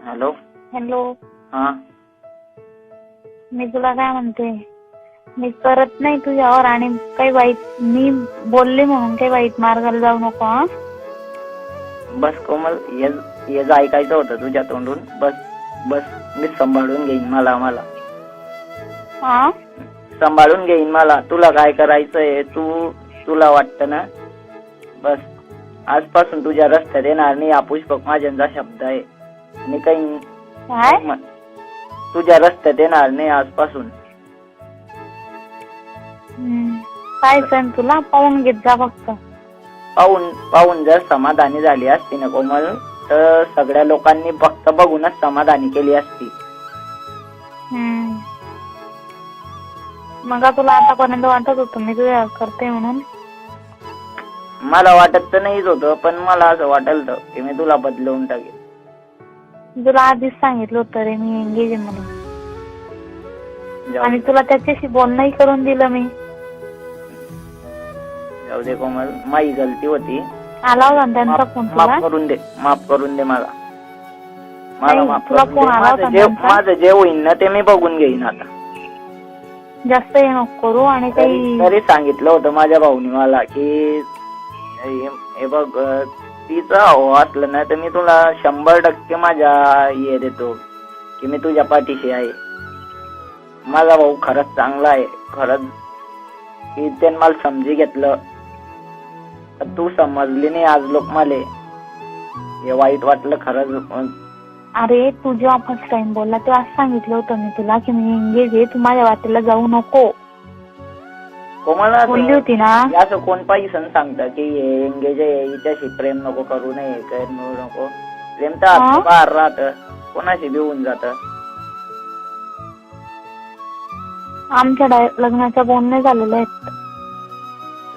Hello. Hello. हा. मी तुला काय म्हणते, मी करत नाही तुझ्यावर आणि काही वाईट मी बोलले म्हणून काही वाईट मार्गाला जाऊ नको. हा बस कोमल, हे ऐकायचं होतं तुझ्या तोंडून. बस बस, मी सांभाळून घेईन. मला हा सांभाळून घेईन. मला तुला काय करायचंय, तुला वाटतं ना. बस आजपासून तुझ्या रस्त्यात येणार नाही. हा पुष्पक महाजनचा शब्द आहे. आणि काही काय तुझ्या रस्त्यात येणार नाही आजपासून. काय सण तुला पाहून घेत जा फक्त. पाहून जर समाधानी झाली असती ना कोमल, तर सगळ्या लोकांनी फक्त बघूनच समाधानी केली असती. मग तुला आतापर्यंत वाटत होतं मी तुझ्या करते म्हणून? मला वाटत तर नाहीच होतं, पण मला असं वाटलं होतं की मी तुला बदलवून टाकेल. तुला आधीच सांगितलं होतं रे मी एंगेज आहे म्हणून. आणि तुला त्याच्याशी बोलणंही करून दिलं मी. जाऊ दे कोमल, माझी गलती होती. आला होता त्यांचा फोन तुला? माफ करून दे मला. तुला फोन आला होता? माझं जे होईन ना ते मी बघून घेईन. आता जास्त हे नको करू. आणि काही तरी सांगितलं होतं माझ्या भाऊनी मला की हे बघ, तिचं हवं असलं ना तर मी तुला 100% माझ्या हे देतो की मी तुझ्या पाठीशी आहे. माझा भाऊ खरंच चांगला आहे. खरंच की त्यानं मला समजी घेतलं. तू समजली नाही आज लोक मले. हे वाईट वाटलं खरंच. अरे तू जेव्हा फर्स्ट टाइम बोलला तेव्हा सांगितलं होतं मी तुला की मी एंगेज आहे, तू माझ्या वाटेला जाऊ नको. कोमल बोलली होती ना. असं कोण पाहिजे सांगतं की एंगेज आहे, हिच्याशी प्रेम नको करू नये, करू नको. प्रेम तर बाहेर राहत, कोणाशी भिवून जात. आमच्या लग्नाच्या बोलणे झालेले आहेत.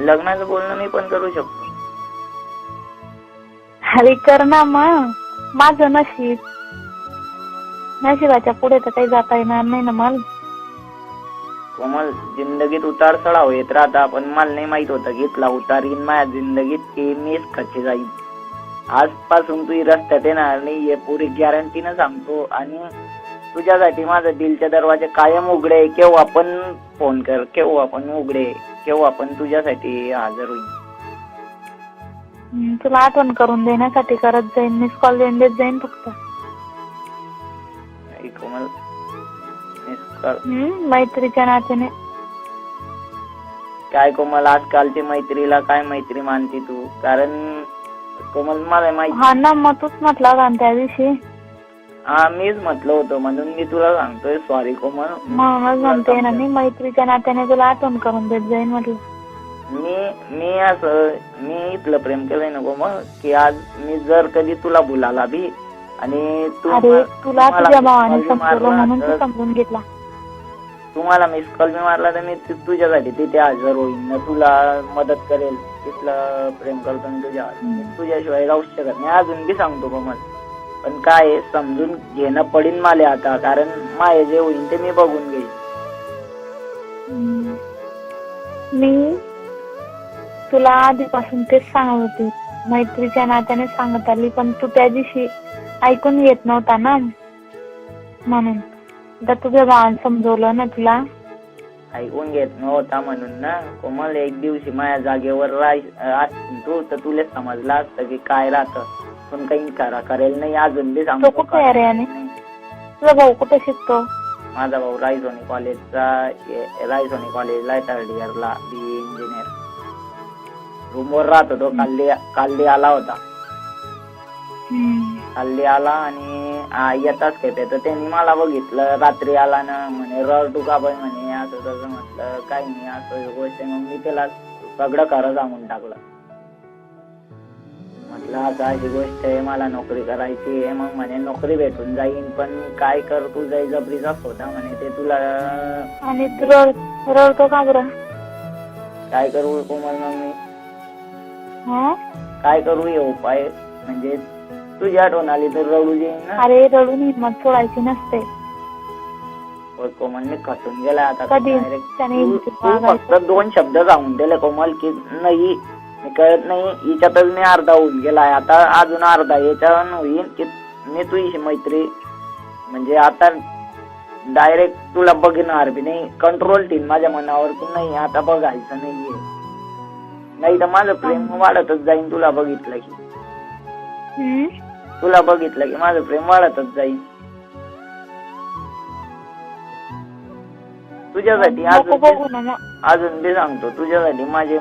लग्नाचं बोलणं मी पण करू शकतो. अरे कर ना मग. माझं नशिबाच्या पुढे तर काही जाता येणार नाही ना मला. कोमल, जिंदगीत उतार चढाव येत राहता, पण मला नाही माहित होतं की इथला उतार येईन माझ्या जिंदगीत की मीच खच्ची जाईल. आजपासून तू रस्त्यात येणार नाही हे पुरी गॅरंटीनं सांगतो. आणि तुझ्यासाठी माझं दिलचे दरवाजे कायम उघडे. केव्हा पण फोन कर, केव्हा पण उघडे, केव्हा पण तुझ्यासाठी हजर होईल. तुला आठवण करून देण्यासाठी करत जाईन, मिस कॉल देत जाईन फक्त. कोमल, मिस कॉल मैत्रीच्या नात्याने. काय कोमल, आजकालची मैत्रीला काय मैत्री मानती तू? कारण कोमल मला माहिती. हा ना, मग तूच म्हटला होता त्या दिवशी. हा, मीच म्हटलं होतं म्हणून मी तुला सांगतोय. सॉरी कोमल. म्हणूनच म्हणते ना मी, मैत्रीच्या नात्याने तुला आठवण करून देत जाईन म्हटलं. मी इथलं प्रेम केलंय ना कोमल की आज मी जर कधी तुला बोलायला बी आणि तुला तुझ्या भावाने समजलं म्हणून तू समजून घेतला. तुम्हाला मिस कॉल मी मारला तर मी तुझ्यासाठी तिथे हजर होईन ना, तुला मदत करेल. तिथलं प्रेम करतो मी तुझ्याशिवाय राहूच शकत नाही. अजून बी सांगतो कोमल, पण काय समजून घेणं पडीन मला आता. कारण माये जे होईन ते मी बघून घेईन. मी तुला आधीपासून तेच सांगत होती, मैत्रीच्या नात्याने सांगत आली, पण तू त्या दिवशी ऐकून घेत नव्हता ना. म्हणून आता तुझ्या भावाने समजवलं ना तुला. ऐकून घेत नव्हता म्हणून ना कोमल, एक दिवशी माझ्या जागेवर तू तर तुला समजलं असतं की काय राहतं. पण काही करेल नाही. अजून बी सांगतो. कुठे आहे रे? आणि तुझा भाऊ कुठे शिकतो? माझा भाऊ रायसोनी कॉलेजला 3rd इयरला BA इंजिनियर. रूमवर राहतो तो. काल्ली आला होता. काल्ली आला आणि येताच खेपे तर त्यांनी मला बघितलं. रात्री आला ना, म्हणे रडू का बाई म्हणे, असं तसं. म्हटलं काही नाही, असं गोष्ट. मग मी त्याला सगळं खरं सांगून टाकलं. म्हटलं असं अशी गोष्ट आहे, मला नोकरी करायची आहे. मग म्हणे नोकरी भेटून जाईन, पण काय कर तू जबरीचा होता म्हणे ते तुला. आणि रडतो का बरं? काय करू कोमल मग मी? काय करू हे उपाय? म्हणजे तुझी आठवण आली तर रडू देईन ना. अरे रडून हिंमत सोडायची नसते. कोमल मी खचून गेला आता. कधी फक्त 2 शब्द सांगून दिले कोमल की नाही मी कळत नाही. हिच्यातच मी अर्धा होऊन गेलाय. आता अजून अर्धा याच्यावर होईल की मी तुझी मैत्री म्हणजे आता डायरेक्ट तुला बघणार बी नाही, कंट्रोल ठेवीन माझ्या मनावर की नाही आता बघायचं नाहीये, नाही तर माझं प्रेम वाढतच जाईन. तुला बघितलं की माझं प्रेम वाढतच जाईल. तुझ्यासाठी अजून बी सांगतो, तुझ्यासाठी माझे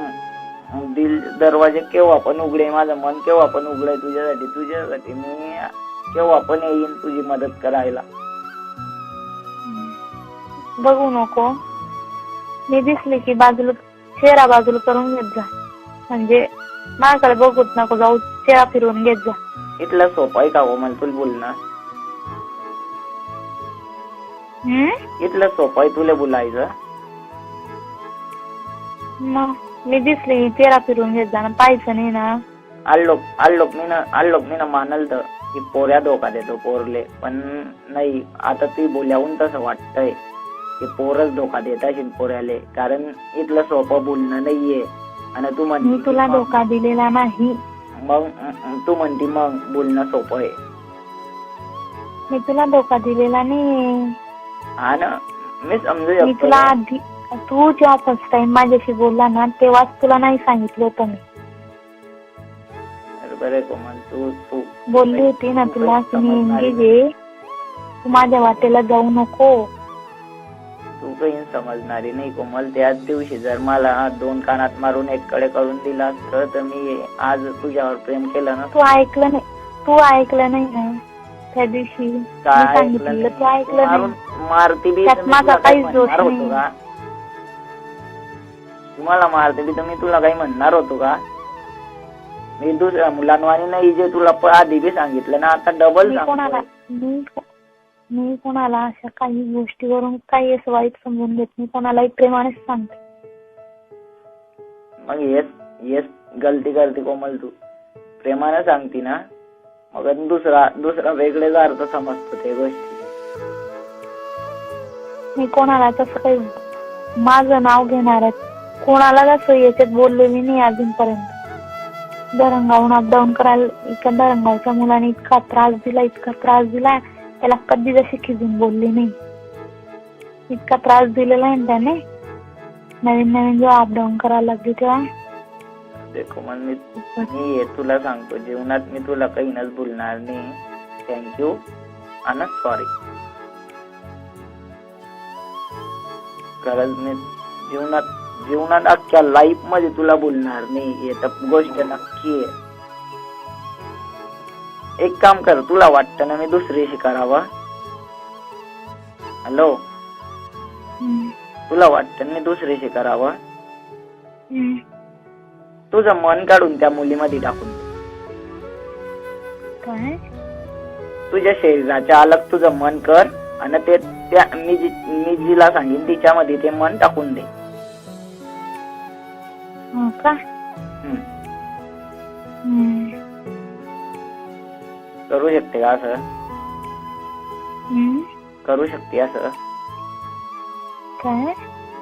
दिल दरवाजे केव्हा पण उघडे, माझं मन केव्हा पण उघडे तुझ्यासाठी मी केव्हा पण येईन तुझी मदत करायला. बघू नको, मी दिसले की बाजूला चेहरा बाजूला करून घेत जा, म्हणजे माझ्याकडे बघूच नको जाऊ, चेहरा फिरवून घेत जा. इथलं सोपं आहे का हो मला तुला बोलणं? इथलं सोपं आहे तुला बोलायचं? मग मी दिसले की चेहरा फिरवून घेत जा ना, पाहायचं नाही ना. आल्लोक मी ना मानल तर की पोऱ्या धोका देतो पोरले, पण नाही आता ती बोल्याहून तसं वाटतंय की पोरच धोका देत असेल पोऱ्याले, कारण इथलं सोपं बोलणं नाहीये. आणि तू म्हणती मी तुला धोका दिलेला नाही. मग तू म्हणती मग बोलणं सोपं आहे. मी तुला धोका दिलेला नाही. हा ना, मी समजू मी तुला आधी, तू जेव्हा फर्स्ट टाइम माझ्याशी बोलला ना तेव्हाच तुला नाही सांगितलं होतं मी. बरं कोमल, तू बोलली होती ना तुला की मी एंगेज आहे, तू माझ्या वाटेला जाऊ नको. तू काही समजणारी नाही कोमल. त्याच दिवशी जर मला 2 कानात मारून एक कडे करून दिला असतं तर मी आज तुझ्यावर प्रेम केलं ना. तू ऐकलं नाही ना त्या दिवशी सांगितलं, तू ऐकलं नाही. मारती बी त्यात माझा काहीच दोष नाही. तुम्हाला मारते बी तर मी तुला काही म्हणणार होतो का? मी दुसऱ्या मुलांवानी नाही जे तुला आधी बी सांगितलं ना, आता डबल सांगतो. मी कोणाला अशा काही गोष्टीवरून काही असं वाईट समजून घेत नाही, कोणालाही प्रेमानेच सांगते. मग येस गलती करते कोमल, तू प्रेमाने सांगती ना, मग दुसरा वेगळेच अर्थ समजतो त्या गोष्टी. मी कोणाला तसं काही माझं नाव घेणार आहे, कोणाला असं याच्यात बोललेली नाही अजूनपर्यंत. धरणगावून अपडाऊन करायला एका धरणगावच्या मुलाने इतका त्रास दिला, त्याला कधी जशी खिजून बोलली नाही. इतका त्रास दिलेला आहे त्याने, नवीन जेव्हा अपडाऊन करायला लागली तेव्हा. देखो मन, मी तुला सांगतो, जीवनात मी तुला काही नच बोलणार नाही. थँक्यू आणि सॉरी. खरंच मी जीवनात अख्ख्या लाईफ मध्ये तुला बोलणार नाही, हे तर गोष्ट नक्की आहे. एक काम कर, तुला वाटतं ना मी दुसरीशी करावं? हॅलो, तुला वाटतं ना मी दुसरीशी करावं? तुझं मन काढून त्या मुलीमध्ये टाकून काय? तुझ्या शरीराच्या अलग तुझं मन कर आणि ते त्या मी जिला सांगेन तिच्यामध्ये ते मन टाकून दे. का? करू शकते का असं? करू शकते असं? काय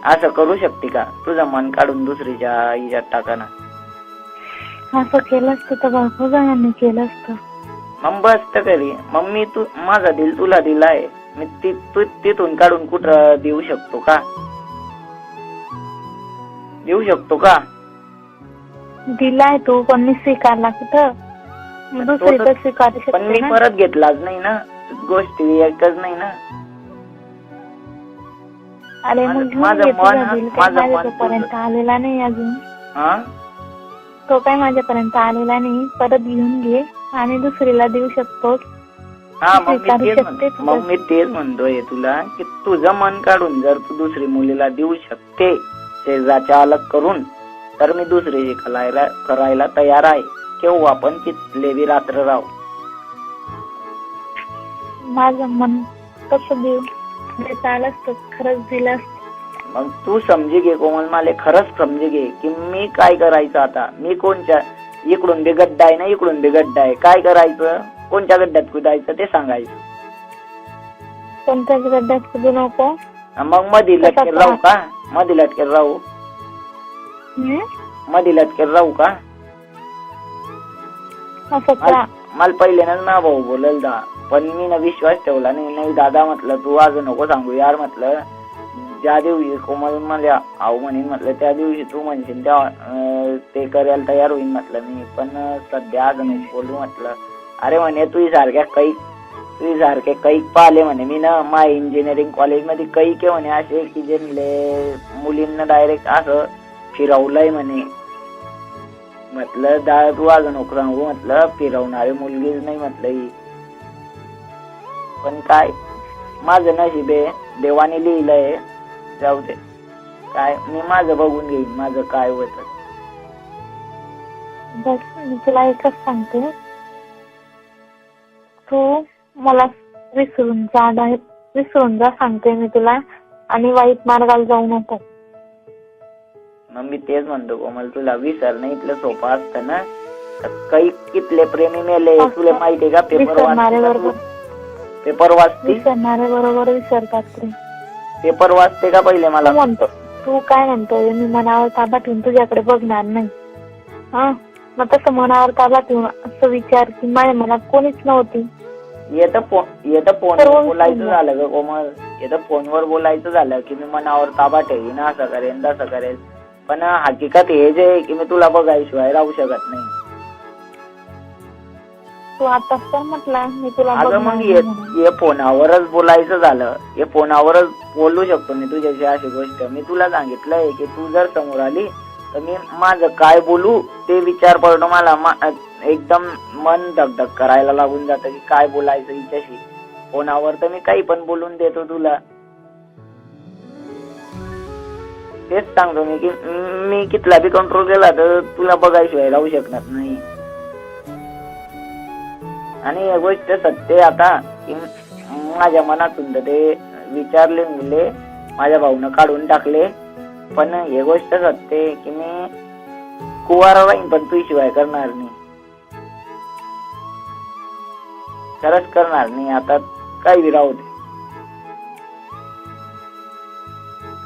असं करू शकते का? तुझं मन काढून दुसरीच्या हिच्यात टाकाना. असं केलं असतं तर भरपूर जणांनी केलं असतं. मग बस तर करी. मग मी माझा दिल तुला दिलाय, मी तिथून काढून कुठं देऊ शकतो का? देऊ शकतो का? दिलाय तू, पण मी स्वीकारला कुठं? दुसरी तर स्वीकारू शकते. पण मी परत घेतलाच नाही ना, गोष्टी एकच नाही ना. अरे मग माझ्यापर्यंत आलेला नाही अजून. तो काय माझ्यापर्यंत आलेला नाही, परत घेऊन घे आणि दुसरीला देऊ शकतो. मग मी तेच म्हणतोय तुला की तुझं मन काढून जर तू दुसरी मुलीला देऊ शकते शेजाच्या अलग करून, तर मी दुसरी करायला तयार आहे. केव्हा आपण तिथले बी रात्र राहू. माझं मन कसं देऊ देता असतं, खरंच दिलं असतं. मग तू समजी घे कोमल, मला खरंच समजी घे की मी काय करायचं आता. मी कोणच्या इकडून बी गड्डा आहे ना, इकडून बी गड्डा आहे, काय करायचं? कोणत्या गड्ड्यात कुदायचं ते सांगायचं. कोणत्याच गड्ड्यात कुदू नको. मग मध्ये लटकेल राहू का? मध्ये लटकेल राहू का? मला पहिल्यानंच ना भाऊ बोलल दा पण मी ना विश्वास ठेवला नाही. नाही दादा म्हटलं तू आज नको सांगू यार म्हटलं. ज्या दिवशी कोमल मला आऊ म्हणेन म्हटलं त्या दिवशी तू म्हणशील त्या ते करायला तयार होईल म्हटलं मी. पण सध्या आज नाही बोलू म्हटलं. अरे म्हणे तुझी सारखे कैक पाहिले म्हणे मी ना माय इंजिनिअरिंग कॉलेजमध्ये कैक म्हणे असे की जे मुलींना डायरेक्ट असं फिरवलंय म्हणे. म्हटलं दादा तू आज नको सांगू म्हटलं. फिरवणारी मुलगीच नाही म्हटलं ही. पण काय माझं नशीब आहे, देवाने लिहिलंय. जाऊ दे काय मी माझं बघून घेईन माझं काय होतं. बस मी तुला एकच सांगते, तू मला विसरून जा सांगते मी तुला. आणि वाईट मार्गाला जाऊ नको. मग मी तेच म्हणतो कोमल तुला विसरणं इथलं सोपं असतं ना. काही कितले प्रेमी मेले तुला माहितीये का? पेपर वाचते विसरणारे बरोबर विसरतात रे. पेपर वाचते का पहिले मला म्हणतो. तू काय म्हणतोय मी मनावर ताबा ठेवून तुझ्याकडे बघणार नाही. हा मग तसं मनावर ताबा ठेवून असं विचार की माझ्या मनात कोणीच नव्हती. येतं फोनवर बोलायचं झालं ग कोमल. येतं फोनवर बोलायचं झालं की मी मनावर ताबा ठेवीन असं करेन तसं करेन. पण हकीकत हे जे की मी तुला बघायशिवाय राहू शकत नाही. तू आता तर म्हटला मी तुला मग हे फोनावरच बोलायचं झालं. हे फोनावरच बोलू शकतो मी तुझ्याशी अशी गोष्ट. मी तुला सांगितलंय की तू जर समोर आली तर मी माझं काय बोलू ते विचार पडतो मला. एकदम मन धगधग करायला लागून जातं की काय बोलायचं हिच्याशी. फोनावर तर मी काही पण बोलून देतो तुला. तेच सांगतो मी की मी कितला बी कंट्रोल केला तर तुला बघायशिवाय राहू शकणार नाही. आणि ही गोष्ट सत्य आता की माझ्या मनातून ते विचारले मुले माझ्या भाऊनं काढून टाकले. पण ही गोष्ट सत्य की मी कुवारा राहीन पण तू शिवाय करणार नाही. खरंच करणार नाही. आता काही राहू दे.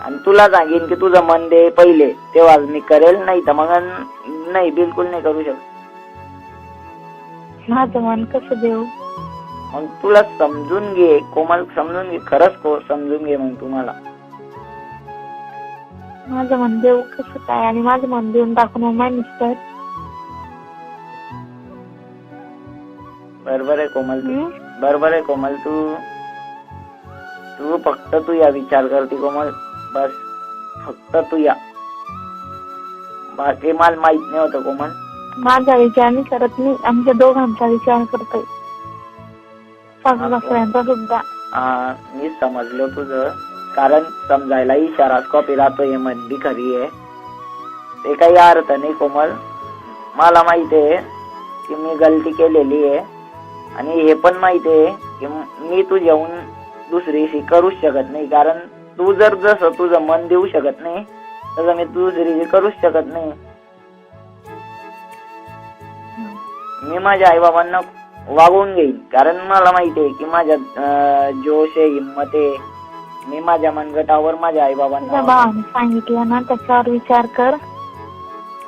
आणि तुला सांगेन की तुझं मन दे पहिले तेव्हा मी करेल. नाही तर मग नाही बिलकुल नाही करू शकत. माझं मन कसं देऊ? मग तुला समजून घे कोमल. समजून घे खरंच समजून घे. मग तुम्हाला माझं मन देऊ कसं काय? आणि माझं मन देऊन टाकून माय मिस्टर. बरोबर आहे कोमल. बरोबर आहे कोमल. तू फक्त तू या विचार करते कोमल. बस फक्त तू या. बाकी मला माहित नाही होतं कोमल. माझा विचार नाही करत मी. आमच्या दोघांचा विचार करतोय. सासऱ्यांचा सुद्धा. मी समजलो तुझं. कारण समजायला इशाराच कॉपी राहतोय हे मन बी खरी आहे. ते काही अर्थ नाही कोमल. मला माहिती आहे की मी गलती केलेली आहे. आणि हे पण माहिती आहे की मी तुझ्याहून दुसरीशी करूच शकत नाही. कारण तू जर जसं तुझं मन देऊ शकत नाही तसं मी दुसरीशी करूच शकत नाही. मी माझ्या आईबाबांना वागवून घेईन. कारण मला माहिती आहे की माझ्या जोश आहे हिंमत आहे. मी माझ्या मनगटावर माझ्या आईबाबांना भावाने सांगितलं ना त्याच्यावर विचार कर.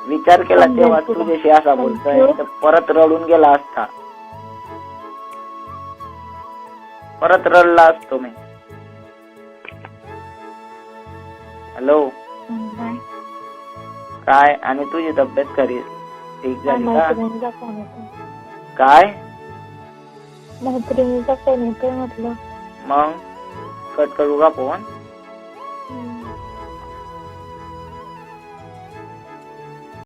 विचार केला तेव्हा तुझ्याशी असा बोलतोय. परत रडून गेला असता. परत रडला असतो मी. हॅलो काय? आणि तुझी तब्येत खरी ठीक झाली का? काय मैत्रिणीचा फोन येतोय म्हटलं. मग कट करू का फोन?